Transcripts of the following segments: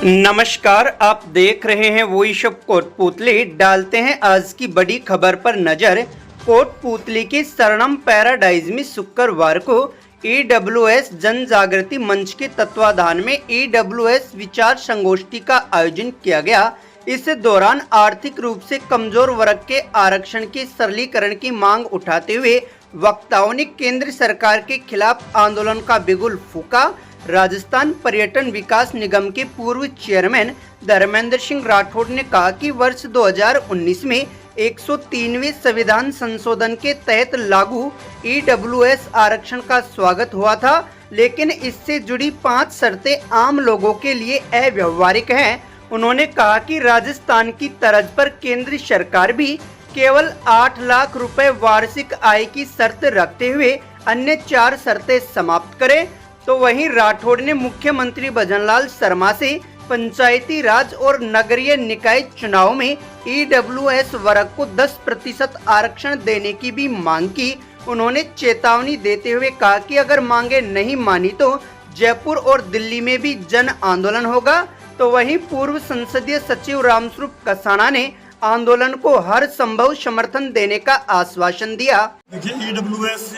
नमस्कार, आप देख रहे हैं वॉइस ऑफ कोटपुतली। डालते हैं आज की बड़ी खबर पर नजर। कोटपुतली के शरणम पैराडाइज में शुक्रवार को ईडब्ल्यूएस जन जागृति मंच के तत्वाधान में ईडब्ल्यूएस विचार संगोष्ठी का आयोजन किया गया। इस दौरान आर्थिक रूप से कमजोर वर्ग के आरक्षण के सरलीकरण की मांग उठाते हुए वक्ताओं ने केंद्र सरकार के खिलाफ आंदोलन का बिगुल फूंका। राजस्थान पर्यटन विकास निगम के पूर्व चेयरमैन धर्मेंद्र सिंह राठौड़ ने कहा कि वर्ष 2019 में 103वें संविधान संशोधन के तहत लागू ईडब्ल्यूएस आरक्षण का स्वागत हुआ था, लेकिन इससे जुड़ी 5 शर्तें आम लोगों के लिए अव्यावहारिक हैं। उन्होंने कहा कि राजस्थान की तर्ज पर केंद्र सरकार भी केवल 8 लाख रुपए वार्षिक आय की शर्त रखते हुए अन्य 4 शर्तें समाप्त करे। तो वहीं राठौड़ ने मुख्यमंत्री भजनलाल शर्मा से पंचायती राज और नगरीय निकाय चुनाव में ईडब्ल्यूएस वर्ग को 10% आरक्षण देने की भी मांग की। उन्होंने चेतावनी देते हुए कहा कि अगर मांगे नहीं मानी तो जयपुर और दिल्ली में भी जन आंदोलन होगा। तो वहीं पूर्व संसदीय सचिव रामस्वरूप कसाना ने आंदोलन को हर संभव समर्थन देने का आश्वासन दिया। देखिए, ईडब्ल्यूएस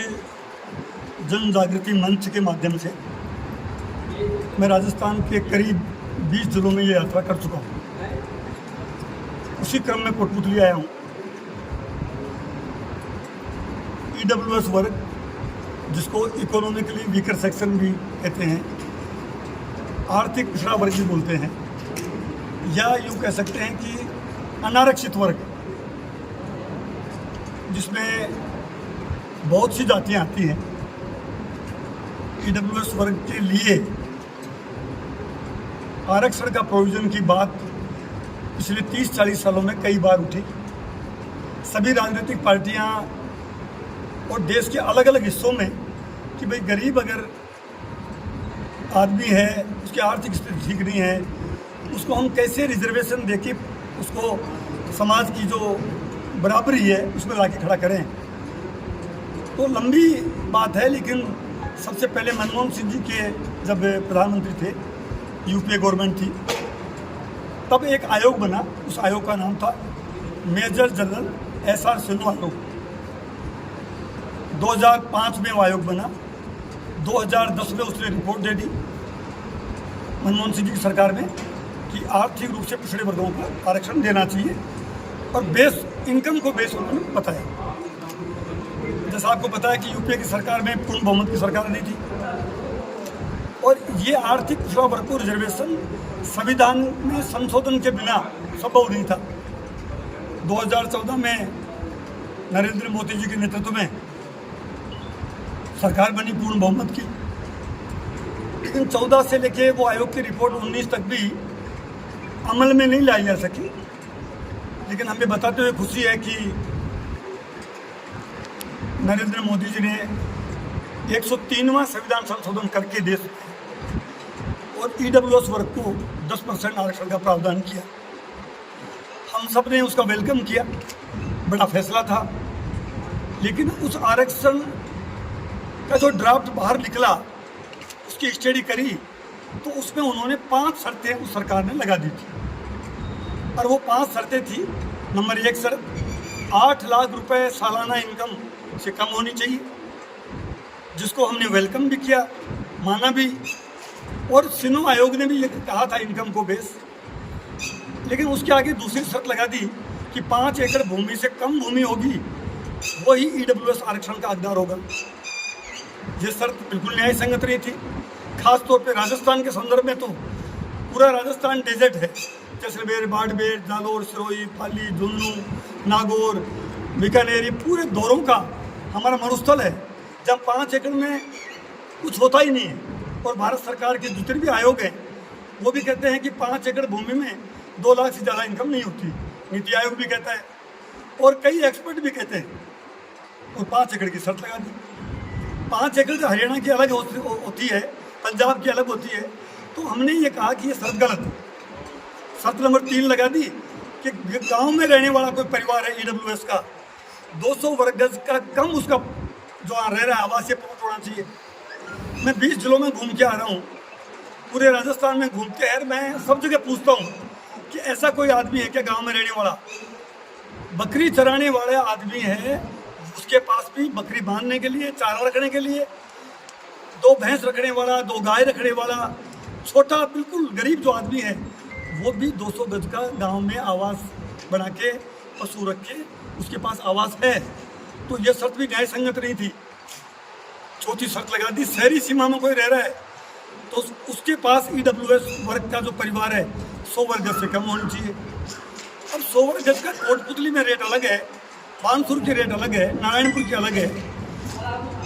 जन जागृति मंच के माध्यम से मैं राजस्थान के करीब 20 जिलों में ये यात्रा कर चुका हूँ। उसी क्रम में कोटपुतली आया हूँ। ईडब्ल्यूएस वर्ग, जिसको इकोनॉमिकली वीकर सेक्शन भी कहते हैं, आर्थिक पिछड़ा वर्ग भी बोलते हैं, या यूँ कह सकते हैं कि अनारक्षित वर्ग, जिसमें बहुत सी जातियाँ आती हैं। ईडब्ल्यूएस वर्ग के लिए आरक्षण का प्रोविजन की बात पिछले 30-40 सालों में कई बार उठी। सभी राजनीतिक पार्टियां और देश के अलग अलग हिस्सों में कि भाई गरीब अगर आदमी है, उसकी आर्थिक स्थिति ठीक नहीं है, उसको हम कैसे रिजर्वेशन देके उसको समाज की जो बराबरी है उसमें लाके खड़ा करें। तो लंबी बात है, लेकिन सबसे पहले मनमोहन सिंह जी के जब प्रधानमंत्री थे, यूपीए गवर्नमेंट थी, तब एक आयोग बना। उस आयोग का नाम था मेजर जनरल एसआर सिन्हा आयोग। 2005 में वो आयोग बना। 2010 में उसने रिपोर्ट दे दी मनमोहन सिंह जी की सरकार में कि आर्थिक रूप से पिछड़े वर्गों को आरक्षण देना चाहिए, और बेस इनकम को बेस उन्होंने बताया। जैसा आपको पता है कि यूपीए की सरकार में पूर्ण बहुमत की सरकार नहीं थी, और ये आर्थिक पिछड़ा वर्ग को रिजर्वेशन संविधान में संशोधन के बिना संभव नहीं था। 2014 में नरेंद्र मोदी जी के नेतृत्व में सरकार बनी पूर्ण बहुमत की, लेकिन 14 से लेके वो आयोग की रिपोर्ट 19 तक भी अमल में नहीं लाई जा सकी। लेकिन हमें बताते हुए खुशी है कि नरेंद्र मोदी जी ने 103वां संविधान संशोधन करके देश और ईडब्ल्यूएस वर्ग को 10% आरक्षण का प्रावधान किया। हम सब ने उसका वेलकम किया, बड़ा फैसला था। लेकिन उस आरक्षण का जो ड्राफ्ट बाहर निकला, उसकी स्टडी करी, तो उसमें उन्होंने 5 शर्तें उस सरकार ने लगा दी थी। और वो 5 शर्तें थी। नंबर 1 शर्त, 8 लाख रुपए सालाना इनकम से कम होनी चाहिए, जिसको हमने वेलकम भी किया, माना भी, और सिन्हा आयोग ने भी ये कहा था इनकम को बेस। लेकिन उसके आगे दूसरी शर्त लगा दी कि 5 एकड़ भूमि से कम भूमि होगी वही ईडब्ल्यूएस आरक्षण का हकदार होगा। ये शर्त बिल्कुल न्याय संगत रही थी। खासतौर पे राजस्थान के संदर्भ में तो पूरा राजस्थान डेजर्ट है। जैसलमेर, बाड़मेर, जालोर, सिरोही, पाली, झुंझुनू, नागौर, बीकानेर, ये पूरे दौरों का हमारा मरुस्थल है, जब 5 एकड़ में कुछ होता ही नहीं है। और भारत सरकार के जितने भी आयोग हैं वो भी कहते हैं कि 5 एकड़ भूमि में 2 लाख से ज़्यादा इनकम नहीं होती। नीति आयोग भी कहता है और कई एक्सपर्ट भी कहते हैं। और 5 एकड़ की शर्त लगा दी। 5 एकड़ तो हरियाणा की अलग होती है, पंजाब की अलग होती है। तो हमने ये कहा कि ये शर्त गलत है। शर्त नंबर 3 लगा दी कि गाँव में रहने वाला कोई परिवार है ईडब्ल्यूएस का, 200 वर्ग गज का कम उसका जो रह रहा है आवासीय प्लॉट होना चाहिए। मैं 20 जिलों में घूम के आ रहा हूँ। पूरे राजस्थान में घूमते हैं, मैं सब जगह पूछता हूँ कि ऐसा कोई आदमी है क्या गांव में रहने वाला, बकरी चराने वाला आदमी है, उसके पास भी बकरी बांधने के लिए, चारा रखने के लिए, 2 भैंस रखने वाला, 2 गाय रखने वाला, छोटा बिल्कुल गरीब जो आदमी है वो भी 200 गज का गांव में आवास बना के पशु रख के उसके पास आवास है। तो ये शर्त भी न्याय संगत नहीं थी। चौथी शर्त लगा दी, शहरी सीमा में कोई रह रहा है तो उसके पास EWS वर्ग का जो परिवार है 100 वर्ग गज से कम होनी चाहिए। अब 100 वर्ग गज का कोटपुतली में रेट अलग है, बानसूर की रेट अलग है, नारायणपुर की अलग है,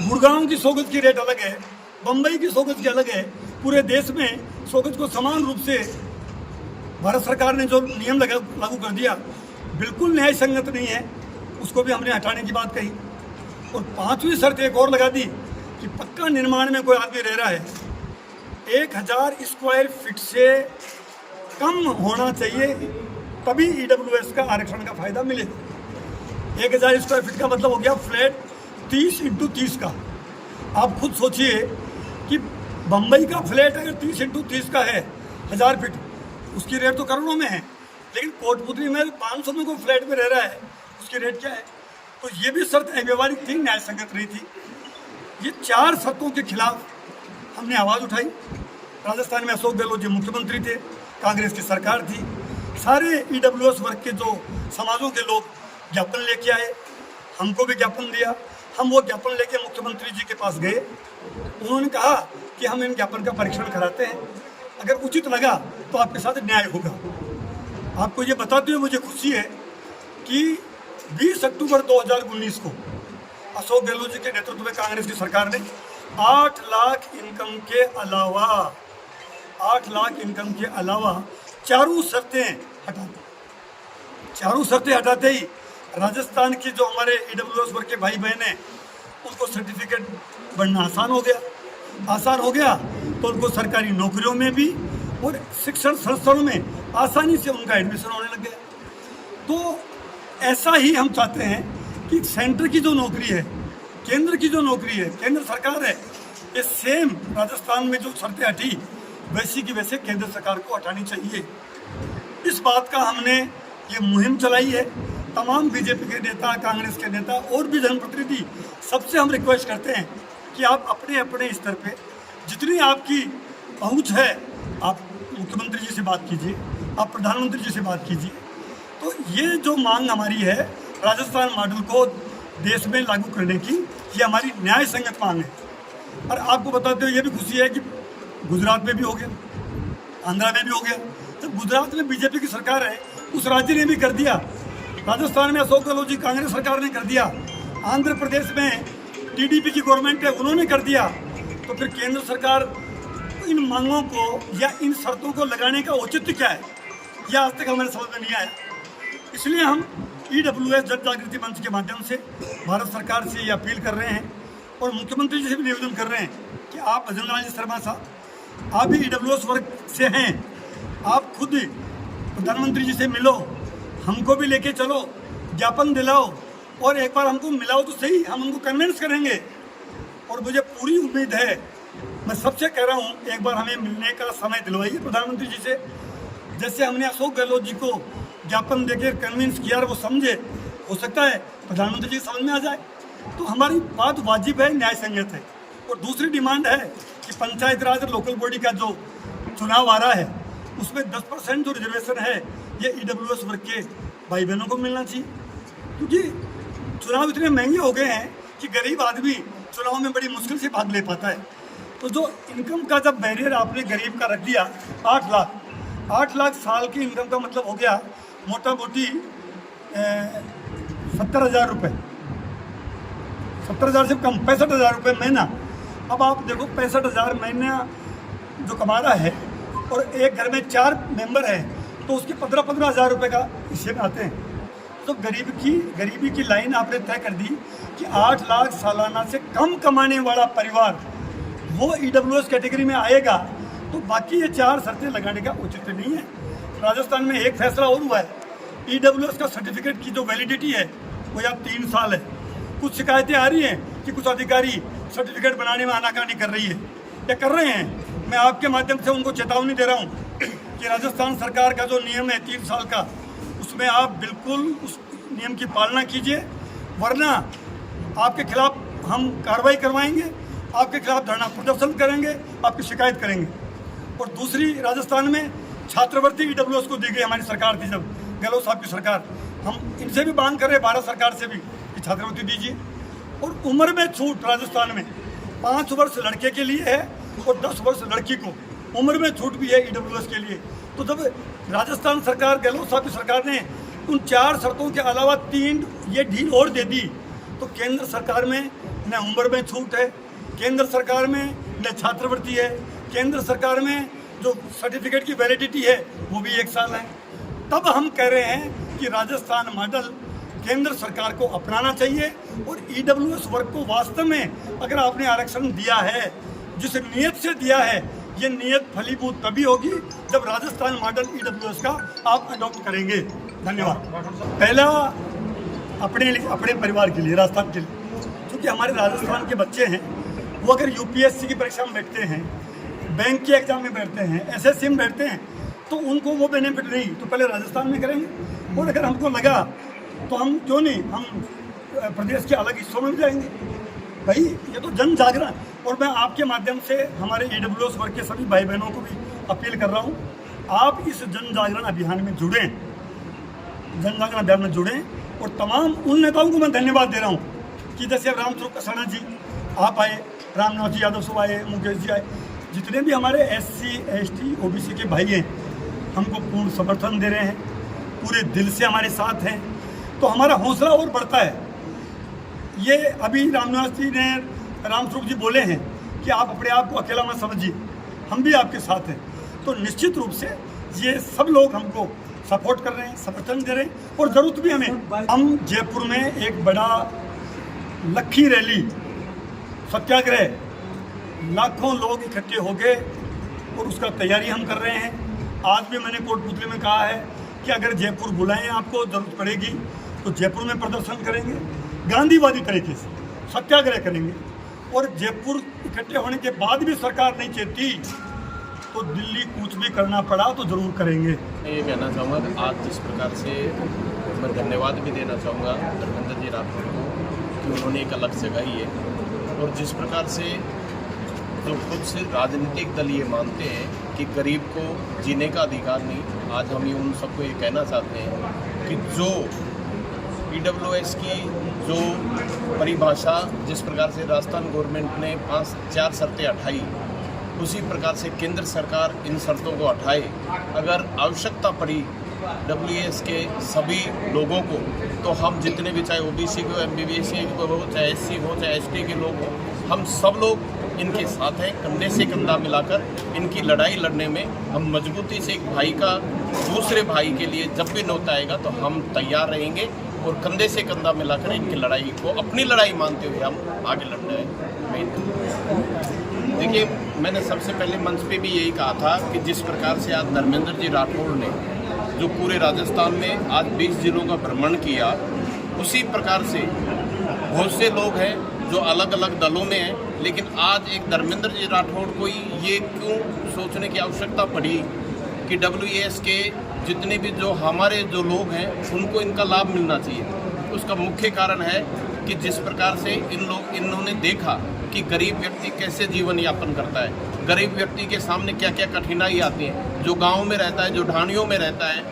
गुड़गांव की 100 गज की रेट अलग है, बम्बई की 100 गज की अलग है। पूरे देश में 100 गज को समान रूप से भारत सरकार ने जो नियम लागू कर दिया बिल्कुल न्याय संगत नहीं है, उसको भी हमने हटाने की बात कही। और 5वीं शर्त एक और लगा दी कि पक्का निर्माण में कोई आदमी रह रहा है 1000 स्क्वायर फीट से कम होना चाहिए, तभी EWS का आरक्षण का फायदा मिले। 1000 स्क्वायर फीट का मतलब हो गया फ्लैट 30 × 30 का। आप खुद सोचिए कि बम्बई का फ्लैट अगर 30 × 30 का है 1000 फीट, उसकी रेट तो करोड़ों में है, लेकिन कोटपुतली में 500 में कोई फ्लैट में रह रहा है, उसकी रेट क्या है? तो ये भी शर्त अव्यवहारिक थी, न्याय संगत नहीं थी। ये 4 शर्तों के खिलाफ हमने आवाज़ उठाई। राजस्थान में अशोक गहलोत जी मुख्यमंत्री थे, कांग्रेस की सरकार थी, सारे EWS वर्ग के जो समाजों के लोग ज्ञापन लेके आए, हमको भी ज्ञापन दिया। हम वो ज्ञापन लेके मुख्यमंत्री जी के पास गए, उन्होंने कहा कि हम इन ज्ञापन का परीक्षण कराते हैं, अगर उचित लगा तो आपके साथ न्याय होगा। आपको ये बताते हुए मुझे खुशी है कि 20 अक्टूबर 2019 को अशोक गहलोत जी के नेतृत्व में कांग्रेस की सरकार ने 8 लाख इनकम के अलावा 8 लाख इनकम के अलावा चारों शर्तें हटा दी। चारों शर्तें हटाते ही राजस्थान के जो हमारे EWS वर्ग के भाई बहन हैं उनको सर्टिफिकेट बनना आसान हो गया तो उनको सरकारी नौकरियों में भी और शिक्षण संस्थानों में आसानी से उनका एडमिशन होने लग गया। तो ऐसा ही हम चाहते हैं कि सेंटर की जो नौकरी है, केंद्र की जो नौकरी है, केंद्र सरकार है, ये सेम राजस्थान में जो शर्तें हटी वैसी की वैसे केंद्र सरकार को हटानी चाहिए। इस बात का हमने ये मुहिम चलाई है। तमाम बीजेपी के नेता, कांग्रेस के नेता और भी जनप्रतिनिधि, सबसे हम रिक्वेस्ट करते हैं कि आप अपने अपने स्तर पे जितनी आपकी पहुंच है आप मुख्यमंत्री जी से बात कीजिए, आप प्रधानमंत्री जी से बात कीजिए। तो ये जो मांग हमारी है राजस्थान मॉडल को देश में लागू करने की, ये हमारी न्याय संगत मांग है। और आपको बताते हुए ये भी खुशी है कि गुजरात में भी हो गया, आंध्रा में भी हो गया। जब गुजरात में बीजेपी की सरकार है उस राज्य ने भी कर दिया, राजस्थान में अशोक गहलोत जी कांग्रेस सरकार ने कर दिया, आंध्र प्रदेश में TDP की गवर्नमेंट है उन्होंने कर दिया, तो फिर केंद्र सरकार इन मांगों को या इन शर्तों को लगाने का औचित्य क्या है, यह आज तक हमारे समझ में नहीं आया। इसलिए हम EWS जन जागृति मंच के माध्यम से भारत सरकार से ये अपील कर रहे हैं और मुख्यमंत्री जी से भी निवेदन कर रहे हैं कि आप भजन लाल जी शर्मा साहब, आप भी EWS वर्ग से हैं, आप खुद प्रधानमंत्री जी से मिलो, हमको भी लेके चलो, ज्ञापन दिलाओ और एक बार हमको मिलाओ तो सही, हम उनको कन्विंस करेंगे। और मुझे पूरी उम्मीद है, मैं सबसे कह रहा हूँ, एक बार हमें मिलने का समय दिलवाइए प्रधानमंत्री जी से। जैसे हमने अशोक गहलोत जी को ज्ञापन देकर कन्विंस किया और वो समझे, हो सकता है प्रधानमंत्री जी समझ में आ जाए। तो हमारी बात वाजिब है, न्याय संगत है। और दूसरी डिमांड है कि पंचायत राज और लोकल बॉडी का जो चुनाव आ रहा है उसमें 10% जो रिजर्वेशन है ये EWS वर्ग के भाई बहनों को मिलना चाहिए, क्योंकि चुनाव इतने महंगे हो गए हैं कि गरीब आदमी चुनाव में बड़ी मुश्किल से भाग ले पाता है। तो जो इनकम का जब बैरियर आपने गरीब का रख दिया 8 लाख साल की इनकम का मतलब हो गया मोटा मोटी 70,000 रुपये, 70,000 से कम, 65,000 रुपये महीना। अब आप देखो 65,000 महीना जो कमा रहा है और एक घर में 4 मेंबर हैं तो उसके 15,000 रुपये का हिस्से में आते हैं। तो गरीबी की लाइन आपने तय कर दी कि 8 लाख सालाना से कम कमाने वाला परिवार वो EWS कैटेगरी में आएगा, तो बाकी ये 4 शर्तें लगाने का उचित नहीं है। राजस्थान में एक फैसला और हुआ है, EWS का सर्टिफिकेट की जो वैलिडिटी है वो या 3 साल है। कुछ शिकायतें आ रही हैं कि कुछ अधिकारी सर्टिफिकेट बनाने में आनाकानी कर रही है या कर रहे हैं। मैं आपके माध्यम से उनको चेतावनी दे रहा हूँ कि राजस्थान सरकार का जो नियम है 3 साल का, उसमें आप बिल्कुल उस नियम की पालना कीजिए, वरना आपके खिलाफ हम कार्रवाई करवाएंगे, आपके खिलाफ धरना प्रदर्शन करेंगे, आपकी शिकायत करेंगे। और दूसरी, राजस्थान में छात्रवृत्ति EWS को दी गई हमारी सरकार थी, जब गहलोत साहब की सरकार, हम इनसे भी मांग कर रहे भारत सरकार से भी कि छात्रवृत्ति दीजिए। और उम्र में छूट राजस्थान में 5 वर्ष लड़के के लिए है और 10 वर्ष लड़की को, उम्र में छूट भी है EWS के लिए। तो जब राजस्थान सरकार, गहलोत साहब की सरकार ने उन 4 शर्तों के अलावा 3 ये ढील और दे दी, तो केंद्र सरकार में न उम्र में छूट है, केंद्र सरकार में न छात्रवृत्ति है, केंद्र सरकार में जो सर्टिफिकेट की वैलिडिटी है वो भी 1 साल है। तब हम कह रहे हैं कि राजस्थान मॉडल केंद्र सरकार को अपनाना चाहिए और EWS वर्ग को वास्तव में अगर आपने आरक्षण दिया है, जिस नियत से दिया है, ये नियत फलीभूत तभी होगी जब राजस्थान मॉडल EWS का आप अडॉप्ट करेंगे। धन्यवाद। पहला अपने परिवार के लिए, राजस्थान के लिए, क्योंकि हमारे राजस्थान के बच्चे हैं, वो अगर UPSC की परीक्षा में बैठते हैं, बैंक के एग्जाम में बैठते हैं, SSC में बैठते हैं, तो उनको वो बेनिफिट नहीं, तो पहले राजस्थान में करेंगे। और अगर हमको लगा तो हम क्यों नहीं, हम प्रदेश के अलग हिस्सों में भी जाएंगे। भाई ये तो जन जागरण। और मैं आपके माध्यम से हमारे EWS वर्ग के सभी भाई बहनों को भी अपील कर रहा हूँ, आप इस जन जागरण अभियान में जुड़ें, जन जागरण अभियान में जुड़ें। और तमाम उन नेताओं को मैं धन्यवाद दे रहा हूँ कि जैसे रामस्वरूप कसाना जी आप आए, रामनाथ जी यादव साहब आए, मुकेश जी आए, जितने भी हमारे SC ST OBC के भाई हैं हमको पूर्ण समर्थन दे रहे हैं, पूरे दिल से हमारे साथ हैं, तो हमारा हौसला और बढ़ता है। ये अभी रामनाथ जी ने, रामस्वरूप जी बोले हैं कि आप अपने आप को अकेला मत समझिए, हम भी आपके साथ हैं। तो निश्चित रूप से ये सब लोग हमको सपोर्ट कर रहे हैं, समर्थन दे रहे हैं, और ज़रूरत भी हमें। हम जयपुर में एक बड़ा लक्खी रैली, सत्याग्रह, लाखों लोग इकट्ठे हो गए और उसका तैयारी हम कर रहे हैं। आज भी मैंने कोटपुतली में कहा है कि अगर जयपुर बुलाएं, आपको ज़रूरत पड़ेगी तो जयपुर में प्रदर्शन करेंगे, गांधीवादी तरीके से सत्याग्रह करेंगे। और जयपुर इकट्ठे होने के बाद भी सरकार नहीं चेती तो दिल्ली कूच भी करना पड़ा तो ज़रूर करेंगे। मैं ये कहना चाहूँगा कि आज जिस प्रकार से मैं धन्यवाद भी देना चाहूँगा धर्मेंद्र जी राठौर को कि उन्होंने एक अलग जगह ही है, और जिस प्रकार से जो खुद से राजनीतिक दल ये मानते हैं कि गरीब को जीने का अधिकार नहीं, आज हम ये उन सबको ये कहना चाहते हैं कि जो EWS की जो परिभाषा जिस प्रकार से राजस्थान गवर्नमेंट ने 4 शर्तें हटाई, उसी प्रकार से केंद्र सरकार इन शर्तों को हटाए। अगर आवश्यकता पड़ी WS के सभी लोगों को, तो हम जितने भी, चाहे OBC को, MBBS को हो, चाहे SC हो, चाहे ST के लोग हो, हम सब लोग इनके साथ हैं। कंधे से कंधा मिलाकर इनकी लड़ाई लड़ने में हम मजबूती से, एक भाई का दूसरे भाई के लिए जब भी नौबत आएगा तो हम तैयार रहेंगे और कंधे से कंधा मिलाकर इनकी लड़ाई को अपनी लड़ाई मानते हुए हम आगे लड़ने में। देखिए, मैंने सबसे पहले मंच पे भी यही कहा था कि जिस प्रकार से आज धर्मेंद्र जी राठौर ने जो पूरे राजस्थान में आज 20 जिलों का भ्रमण किया, उसी प्रकार से बहुत से लोग हैं जो अलग अलग दलों में हैं, लेकिन आज एक धर्मेंद्र जी राठौर को ही ये क्यों सोचने की आवश्यकता पड़ी कि WS के जितने भी जो हमारे जो लोग हैं उनको इनका लाभ मिलना चाहिए। उसका मुख्य कारण है कि जिस प्रकार से इन्होंने देखा कि गरीब व्यक्ति कैसे जीवन यापन करता है, गरीब व्यक्ति के सामने क्या क्या कठिनाई आती हैं, जो गांव में रहता है, जो ढाणियों में रहता है,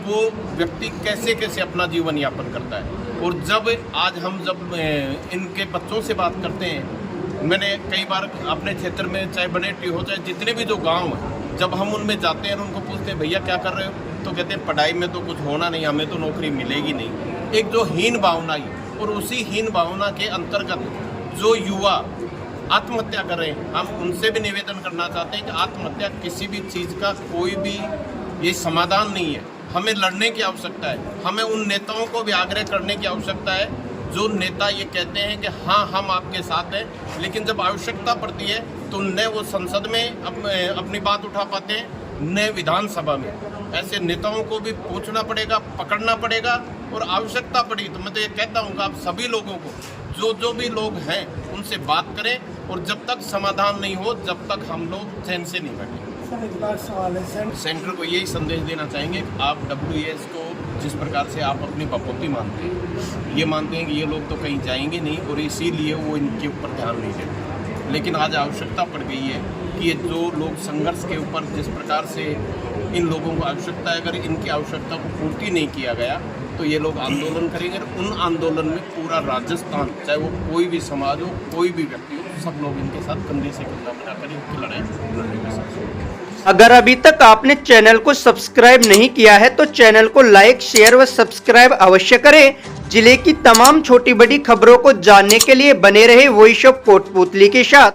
वो व्यक्ति कैसे कैसे अपना जीवन यापन करता है। और जब इनके बच्चों से बात करते हैं, मैंने कई बार अपने क्षेत्र में, चाहे बनेटी हो, चाहे जितने भी जो गाँव हैं, जब हम उनमें जाते हैं और उनको पूछते हैं भैया क्या कर रहे हो, तो कहते हैं पढ़ाई में तो कुछ होना नहीं, हमें तो नौकरी मिलेगी नहीं। एक जो हीन भावना ही, और उसी हीन भावना के अंतर्गत जो युवा आत्महत्या कर रहे हैं, हम उनसे भी निवेदन करना चाहते हैं कि आत्महत्या किसी भी चीज़ का कोई भी ये समाधान नहीं है। हमें लड़ने की आवश्यकता है, हमें उन नेताओं को भी आग्रह करने की आवश्यकता है जो नेता ये कहते हैं कि हाँ हम आपके साथ हैं, लेकिन जब आवश्यकता पड़ती है तो न वो संसद में अपनी बात उठा पाते हैं, न विधानसभा में। ऐसे नेताओं को भी पूछना पड़ेगा, पकड़ना पड़ेगा, और आवश्यकता पड़ी तो मैं तो ये कहता हूँ कि आप सभी लोगों को, जो भी लोग हैं, उन उनसे बात करें और जब तक समाधान नहीं हो तब तक हम लोग चैन से नहीं बैठे। सर एक बार सवाल है सेंटर को यही संदेश देना चाहेंगे, आप WES को जिस प्रकार से आप अपनी बपौती मानते हैं, ये मानते हैं कि ये लोग तो कहीं जाएंगे नहीं और इसीलिए वो इनके ऊपर ध्यान नहीं देते, लेकिन आज आवश्यकता पड़ गई है कि ये जो लोग संघर्ष के ऊपर जिस प्रकार से इन लोगों को आवश्यकता है, अगर इनकी आवश्यकता को पूर्ति नहीं किया गया तो ये लोग आंदोलन करेंगे। और उन आंदोलन में पूरा राजस्थान, चाहे वो कोई भी समाज हो, कोई भी व्यक्ति हो, सब लोग इनके साथ कंधे से कंधा मिलाकर इनकी लड़ाई लड़ने के साथ। अगर अभी तक आपने चैनल को सब्सक्राइब नहीं किया है तो चैनल को लाइक, शेयर व सब्सक्राइब अवश्य करें। जिले की तमाम छोटी बड़ी खबरों को जानने के लिए बने रहे वॉइस ऑफ कोटपूतली के साथ।